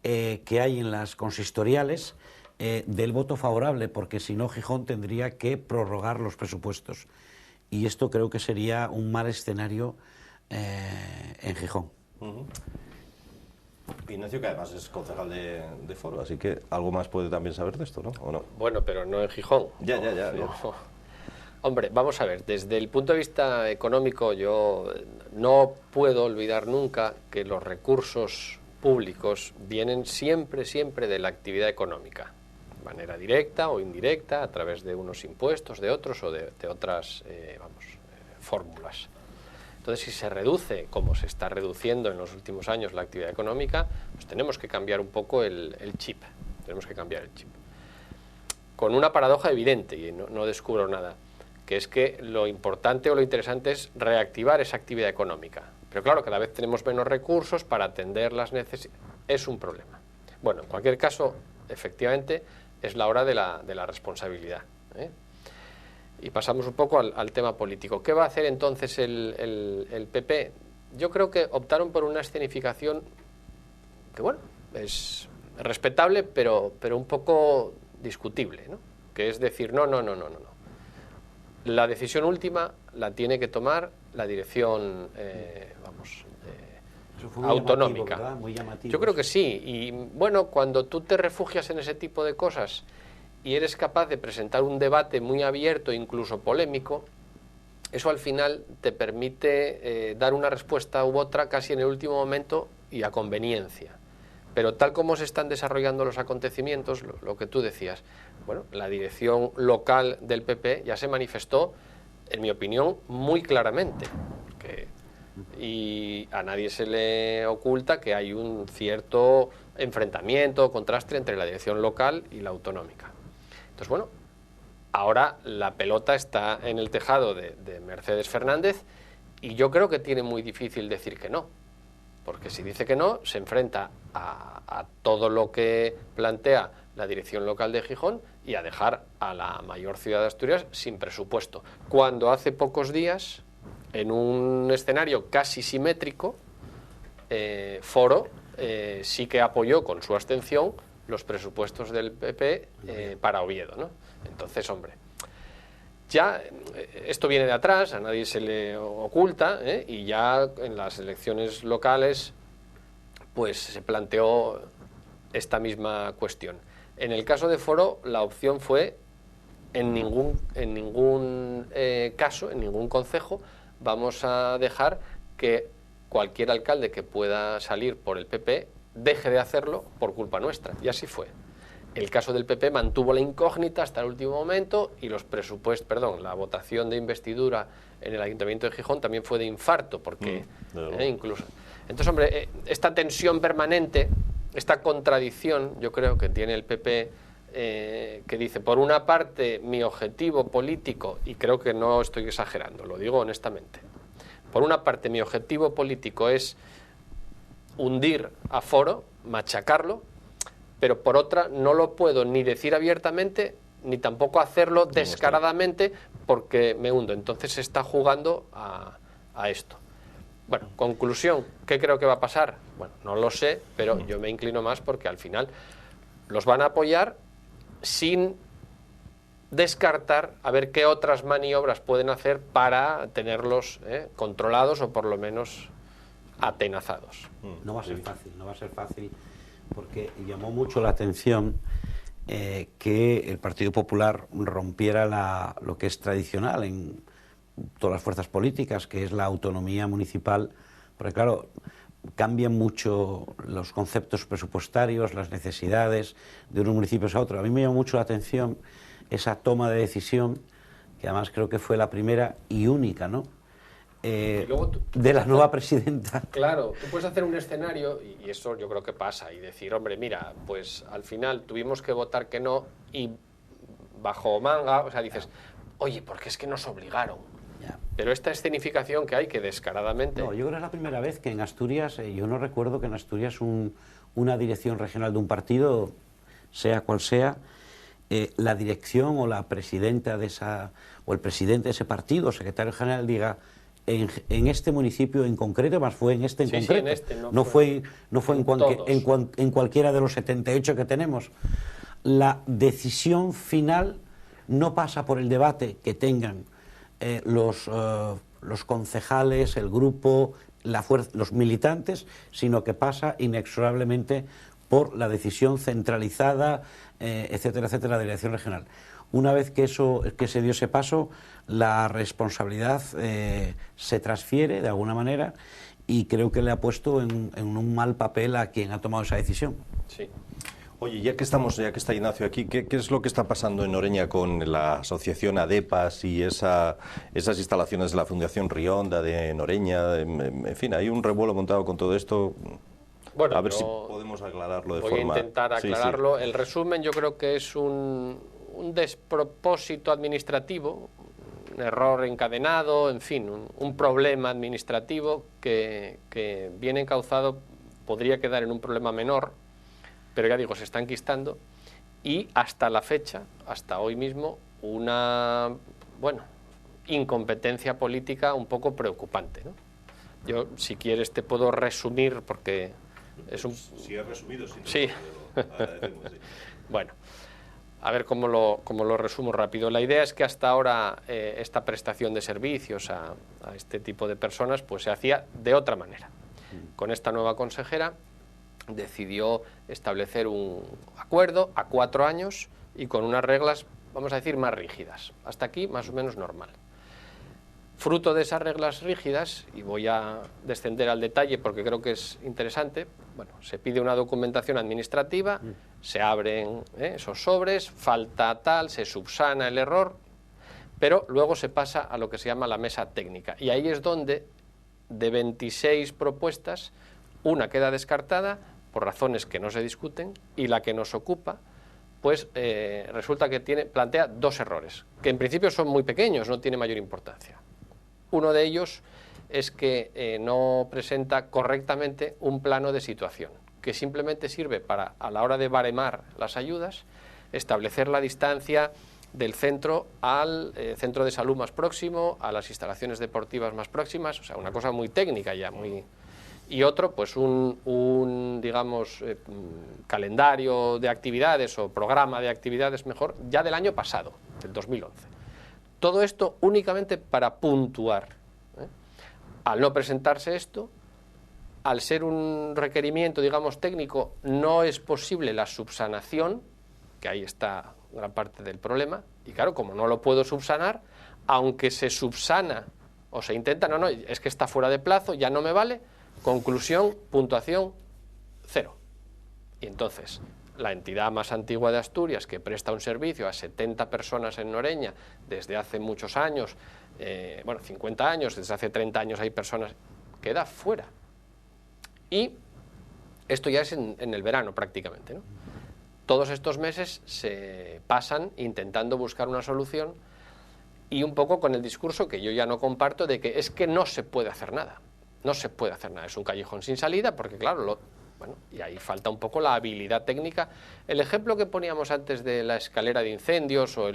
que hay en las consistoriales dé el voto favorable, porque si no Gijón tendría que prorrogar los presupuestos, y esto creo que sería un mal escenario en Gijón. Ignacio, que además es concejal de Foro, así que algo más puede también saber de esto, ¿no? ¿O no? Bueno, pero no en Gijón. Ya. No. Hombre, vamos a ver, desde el punto de vista económico, yo no puedo olvidar nunca que los recursos públicos vienen siempre de la actividad económica, de manera directa o indirecta, a través de unos impuestos, de otros o de otras fórmulas. Entonces, si se reduce, como se está reduciendo en los últimos años la actividad económica, pues tenemos que cambiar un poco el chip. Tenemos que cambiar el chip. Con una paradoja evidente, y no descubro nada, que es que lo importante o lo interesante es reactivar esa actividad económica. Pero claro, cada vez tenemos menos recursos para atender las necesidades. Es un problema. Bueno, en cualquier caso, efectivamente, es la hora de la responsabilidad, Y pasamos un poco al tema político. ¿Qué va a hacer entonces el PP? Yo creo que optaron por una escenificación que, bueno, es respetable, pero un poco discutible, ¿no? Que es decir, no. La decisión última la tiene que tomar la dirección Eso fue muy autonómica. llamativo, ¿verdad? Muy llamativo. Yo creo que sí. Y bueno, cuando tú te refugias en ese tipo de cosas y eres capaz de presentar un debate muy abierto, incluso polémico, eso al final te permite dar una respuesta u otra casi en el último momento y a conveniencia. Pero tal como se están desarrollando los acontecimientos, lo que tú decías, bueno, la dirección local del PP ya se manifestó, en mi opinión, muy claramente. Y a nadie se le oculta que hay un cierto enfrentamiento, contraste entre la dirección local y la autonómica. Entonces, bueno, ahora la pelota está en el tejado de Mercedes Fernández y yo creo que tiene muy difícil decir que no. Porque si dice que no, se enfrenta a todo lo que plantea la dirección local de Gijón y a dejar a la mayor ciudad de Asturias sin presupuesto. Cuando hace pocos días, en un escenario casi simétrico, Foro sí que apoyó con su abstención los presupuestos del PP para Oviedo, ¿no? Entonces, hombre, ya esto viene de atrás, a nadie se le oculta, y ya en las elecciones locales pues se planteó esta misma cuestión. En el caso de Foro, la opción fue en ningún caso, en ningún concejo, vamos a dejar que cualquier alcalde que pueda salir por el PP deje de hacerlo por culpa nuestra. Y así fue. El caso del PP mantuvo la incógnita hasta el último momento y los presupuestos, la votación de investidura en el Ayuntamiento de Gijón también fue de infarto, porque incluso. Entonces, hombre, esta tensión permanente, esta contradicción, yo creo que tiene el PP, que dice, por una parte, mi objetivo político, y creo que no estoy exagerando, lo digo honestamente, por una parte, mi objetivo político es hundir a Foro, machacarlo, pero por otra no lo puedo ni decir abiertamente ni tampoco hacerlo descaradamente porque me hundo. Entonces se está jugando a esto. Bueno, conclusión, ¿qué creo que va a pasar? Bueno, no lo sé, pero yo me inclino más porque al final los van a apoyar sin descartar a ver qué otras maniobras pueden hacer para tenerlos controlados o por lo menos atenazados. No va a ser fácil, no va a ser fácil, porque llamó mucho la atención que el Partido Popular rompiera lo que es tradicional en todas las fuerzas políticas, que es la autonomía municipal, porque claro, cambian mucho los conceptos presupuestarios, las necesidades de unos municipios a otros. A mí me llamó mucho la atención esa toma de decisión, que además creo que fue la primera y única, ¿no?, de la nueva presidenta. Claro, tú puedes hacer un escenario, y eso yo creo que pasa, y decir, hombre, mira, pues al final tuvimos que votar que no, y bajo manga, o sea, dices, oye, porque es que nos obligaron. Ya. Pero esta escenificación que hay, que descaradamente... No, yo creo que es la primera vez que en Asturias, yo no recuerdo que en Asturias una dirección regional de un partido, sea cual sea, la dirección o la presidenta de esa, o el presidente de ese partido, o secretario general, diga, en este municipio en concreto, más fue en este en concreto, en este, no fue en cualquiera de los 78 que tenemos. La decisión final no pasa por el debate que tengan los concejales, el grupo, los militantes, sino que pasa inexorablemente por la decisión centralizada, etcétera, etcétera, de la dirección regional. Una vez que se dio ese paso, la responsabilidad se transfiere de alguna manera y creo que le ha puesto en un mal papel a quien ha tomado esa decisión. Sí. Oye, ya que está Ignacio aquí, ¿qué es lo que está pasando en Noreña con la asociación ADEPAS y esas instalaciones de la Fundación Rionda de Noreña? En fin, hay un revuelo montado con todo esto. Bueno, a ver si podemos aclararlo de forma... Voy a intentar aclararlo. Sí. El resumen yo creo que es un despropósito administrativo, un error encadenado, en fin, un problema administrativo que bien encauzado podría quedar en un problema menor, pero ya digo, se está enquistando y hasta la fecha, hasta hoy mismo, una, incompetencia política un poco preocupante, ¿no? Yo, si quieres, te puedo resumir porque es un... Si has resumido, sí. Sí. Bueno, a ver cómo lo resumo rápido. La idea es que hasta ahora esta prestación de servicios a este tipo de personas pues se hacía de otra manera. con esta nueva consejera, decidió establecer un acuerdo a 4 años y con unas reglas, vamos a decir, más rígidas. Hasta aquí, más o menos normal. Fruto de esas reglas rígidas, y voy a descender al detalle porque creo que es interesante, bueno, se pide una documentación administrativa, se abren esos sobres, falta tal, se subsana el error, pero luego se pasa a lo que se llama la mesa técnica. Y ahí es donde, de 26 propuestas, una queda descartada por razones que no se discuten, y la que nos ocupa, pues resulta que plantea 2 errores, que en principio son muy pequeños, no tiene mayor importancia. Uno de ellos es que no presenta correctamente un plano de situación, que simplemente sirve para, a la hora de baremar las ayudas, establecer la distancia del centro al centro de salud más próximo, a las instalaciones deportivas más próximas, o sea, una cosa muy técnica ya, muy... Y otro, pues digamos, calendario de actividades o programa de actividades, mejor, ya del año pasado, del 2011. Todo esto únicamente para puntuar. Al no presentarse esto, al ser un requerimiento, digamos, técnico, no es posible la subsanación, que ahí está gran parte del problema, y claro, como no lo puedo subsanar, aunque se subsana o se intenta, no, es que está fuera de plazo, ya no me vale, conclusión, puntuación, 0. Y entonces, la entidad más antigua de Asturias, que presta un servicio a 70 personas en Noreña desde hace muchos años, 50 años, desde hace 30 años hay personas, queda fuera. Y esto ya es en el verano prácticamente, ¿no? Todos estos meses se pasan intentando buscar una solución, y un poco con el discurso que yo ya no comparto de que es que no se puede hacer nada. No se puede hacer nada, es un callejón sin salida, porque claro, y ahí falta un poco la habilidad técnica. El ejemplo que poníamos antes de la escalera de incendios o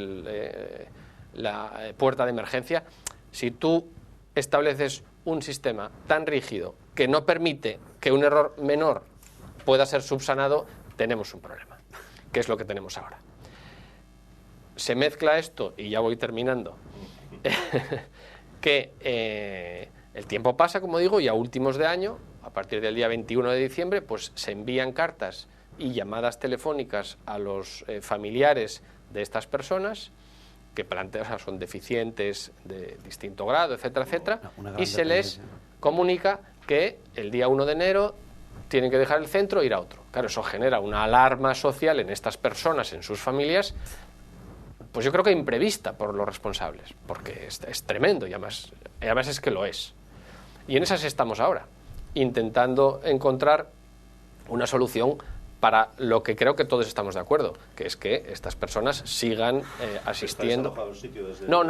la puerta de emergencia, si tú estableces un sistema tan rígido que no permite que un error menor pueda ser subsanado, tenemos un problema, que es lo que tenemos ahora. Se mezcla esto, y ya voy terminando, que el tiempo pasa, como digo, y a últimos de año, a partir del día 21 de diciembre, pues se envían cartas y llamadas telefónicas a los familiares de estas personas que plantean, o sea, son deficientes de distinto grado, etcétera, etcétera, y se les comunica que el día 1 de enero tienen que dejar el centro e ir a otro. Claro, eso genera una alarma social en estas personas, en sus familias, pues yo creo que imprevista por los responsables, porque es tremendo, y además es que lo es. Y en esas estamos ahora, intentando encontrar una solución para lo que creo que todos estamos de acuerdo, que es que estas personas sigan asistiendo. No.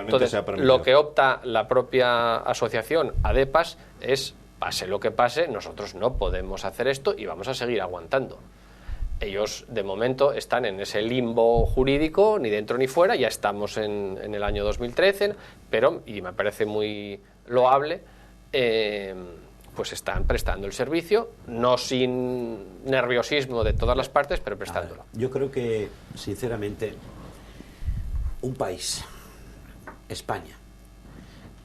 Entonces, lo que opta la propia asociación, ADEPAS, es, pase lo que pase, nosotros no podemos hacer esto y vamos a seguir aguantando. Ellos, de momento, están en ese limbo jurídico, ni dentro ni fuera, ya estamos en el año 2013, pero, y me parece muy loable, pues están prestando el servicio, no sin nerviosismo de todas las partes, pero prestándolo. Yo creo que, sinceramente, un país, España,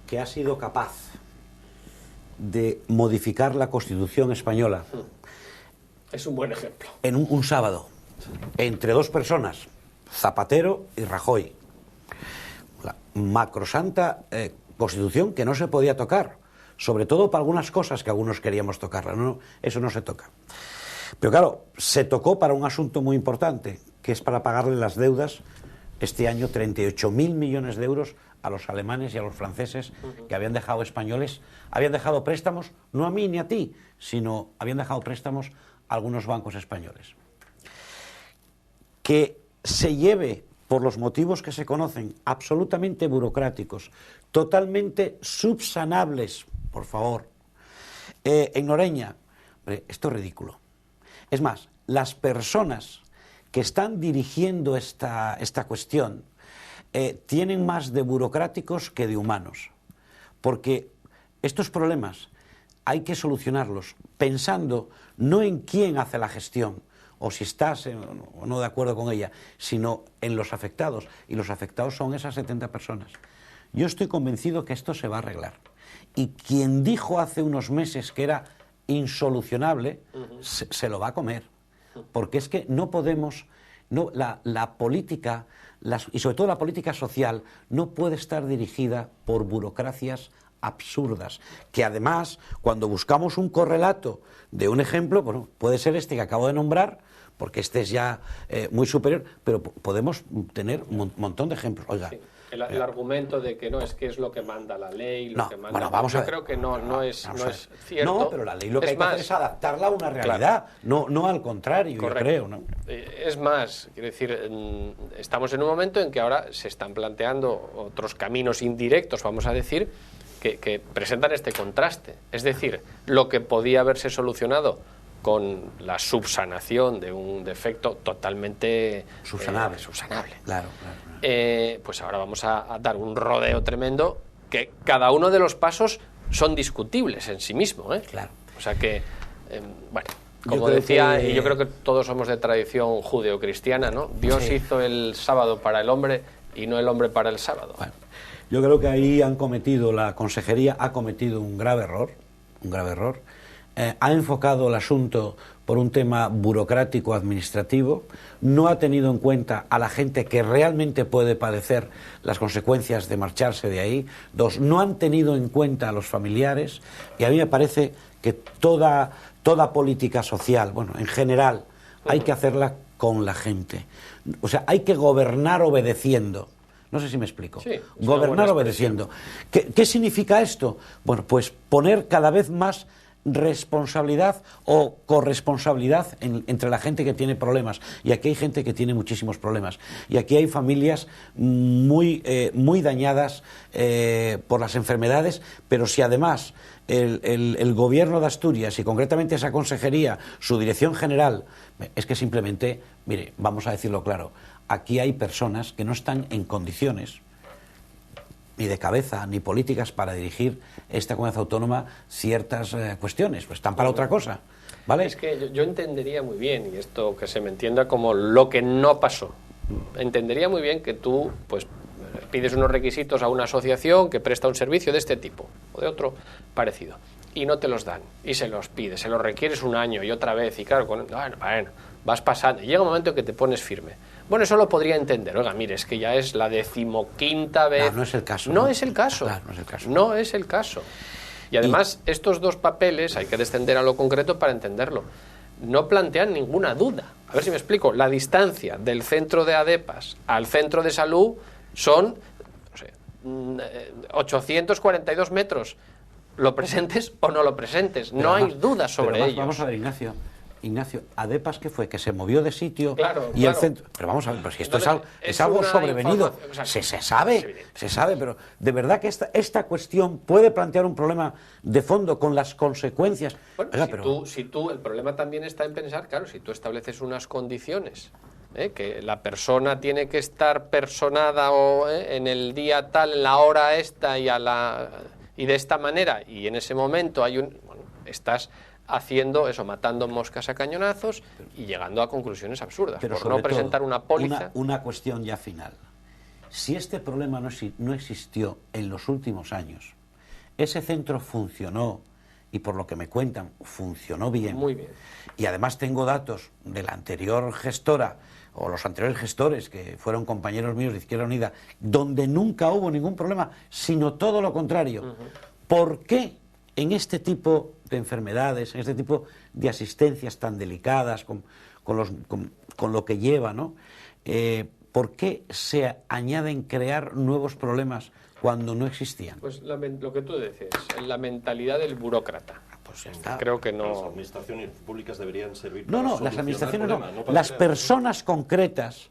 que ha sido capaz de modificar la Constitución española, es un buen ejemplo. En un sábado, entre 2 personas, Zapatero y Rajoy, la macrosanta Constitución que no se podía tocar, sobre todo para algunas cosas que algunos queríamos tocarla, no, eso no se toca. Pero claro, se tocó para un asunto muy importante, que es para pagarle las deudas este año, 38.000 millones de euros a los alemanes y a los franceses que habían dejado españoles, habían dejado préstamos, no a mí ni a ti, sino habían dejado préstamos a algunos bancos españoles. Que se lleve, por los motivos que se conocen, absolutamente burocráticos, totalmente subsanables, por favor, en Noreña, esto es ridículo. Es más, las personas que están dirigiendo esta cuestión tienen más de burocráticos que de humanos, porque estos problemas hay que solucionarlos pensando no en quién hace la gestión o si estás o no de acuerdo con ella, sino en los afectados, y los afectados son esas 70 personas. Yo estoy convencido que esto se va a arreglar, Y quien dijo hace unos meses que era insolucionable, se lo va a comer. Porque es que no podemos, la política, y sobre todo la política social, no puede estar dirigida por burocracias absurdas, que además, cuando buscamos un correlato de un ejemplo, bueno, puede ser este que acabo de nombrar, porque este es ya muy superior, pero podemos tener un montón de ejemplos. Oiga, sí. El argumento de que no es que es lo que manda la ley, lo que manda... Bueno, vamos a ver. Yo creo que no es cierto. No, pero la ley lo que hay que hacer es adaptarla a una realidad, claro. no al contrario, correcto. Yo creo. ¿No? Es más, quiero decir, estamos en un momento en que ahora se están planteando otros caminos indirectos, vamos a decir, que presentan este contraste. Es decir, lo que podía haberse solucionado con la subsanación de un defecto totalmente subsanable. Claro. Pues ahora vamos a dar un rodeo tremendo, que cada uno de los pasos son discutibles en sí mismo, ¿eh? Claro. O sea que, bueno, como decía, y yo creo que todos somos de tradición judeocristiana, ¿no? Dios hizo el sábado para el hombre y no el hombre para el sábado. Bueno, yo creo que ahí la consejería ha cometido un grave error. Ha enfocado el asunto por un tema burocrático administrativo, no ha tenido en cuenta a la gente que realmente puede padecer las consecuencias de marcharse de ahí. 2, no han tenido en cuenta a los familiares, y a mí me parece que toda política social, bueno, en general, hay que hacerla con la gente. O sea, hay que gobernar obedeciendo. No sé si me explico. Sí, gobernar obedeciendo. ¿Qué significa esto? Bueno, pues poner cada vez más responsabilidad o corresponsabilidad entre la gente que tiene problemas, y aquí hay gente que tiene muchísimos problemas, y aquí hay familias muy dañadas por las enfermedades, pero si además el gobierno de Asturias, y concretamente esa consejería, su dirección general, es que simplemente, mire, vamos a decirlo claro, aquí hay personas que no están en condiciones ni de cabeza, ni políticas para dirigir esta comunidad autónoma ciertas cuestiones, pues están para otra cosa, ¿vale? Es que yo entendería muy bien, y esto que se me entienda como lo que no pasó, entendería muy bien que tú, pues, pides unos requisitos a una asociación que presta un servicio de este tipo, o de otro parecido, y no te los dan, y se los pides, se los requieres un año y otra vez, y claro, bueno, vas pasando, y llega un momento en que te pones firme. Bueno, eso lo podría entender. Oiga, mire, es que ya es la 15ª vez. No es el caso. No es el caso. Claro, no es el caso. No es el caso. Y además, estos dos papeles, hay que descender a lo concreto para entenderlo, no plantean ninguna duda. A ver si me explico. La distancia del centro de ADEPAS al centro de salud son, no sé, 842 metros. Lo presentes o no lo presentes. No hay duda sobre ello. Vamos a ver, Ignacio, ADEPAS, ¿qué fue? Que se movió de sitio y el centro... Pero vamos a ver, pues esto es algo sobrevenido. O sea, se sabe, pero de verdad que esta cuestión puede plantear un problema de fondo con las consecuencias. Bueno, si tú, el problema también está en pensar, claro, si tú estableces unas condiciones, que la persona tiene que estar personada en el día tal, en la hora esta y de esta manera, y en ese momento estás haciendo eso, matando moscas a cañonazos y llegando a conclusiones absurdas, pero por no presentar una póliza. Una cuestión ya final. Si este problema no existió en los últimos años, ese centro funcionó, y por lo que me cuentan, funcionó bien. Muy bien. Y además tengo datos de la anterior gestora, o los anteriores gestores, que fueron compañeros míos de Izquierda Unida, donde nunca hubo ningún problema, sino todo lo contrario. ¿Por qué en este tipo de enfermedades, en este tipo de asistencias tan delicadas, con lo que lleva, ¿no? ¿Por qué se añaden crear nuevos problemas cuando no existían? Pues lo que tú dices, la mentalidad del burócrata. Pues está. Creo que no. Las administraciones públicas deberían servir para las administraciones no. Las personas concretas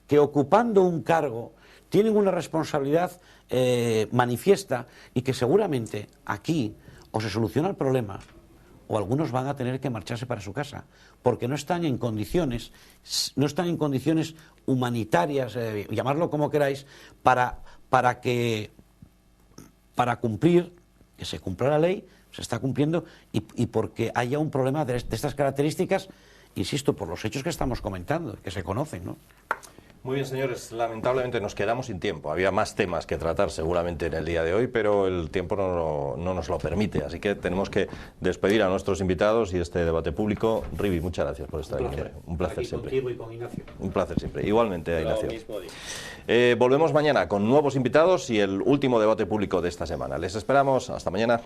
que, ocupando un cargo, tienen una responsabilidad manifiesta, y que seguramente aquí o se soluciona el problema, o algunos van a tener que marcharse para su casa, porque no están en condiciones humanitarias, llamarlo como queráis, para cumplir, que se cumpla la ley, se está cumpliendo, y porque haya un problema de estas características, insisto, por los hechos que estamos comentando, que se conocen, ¿no? Muy bien, señores, lamentablemente nos quedamos sin tiempo. Había más temas que tratar seguramente en el día de hoy, pero el tiempo no nos lo permite, así que tenemos que despedir a nuestros invitados y este debate público. Rivi, muchas gracias por estar aquí. Un placer aquí siempre. Contigo y con Ignacio. Un placer siempre. Igualmente, Ignacio. Mismo digo. Volvemos mañana con nuevos invitados y el último debate público de esta semana. Les esperamos. Hasta mañana.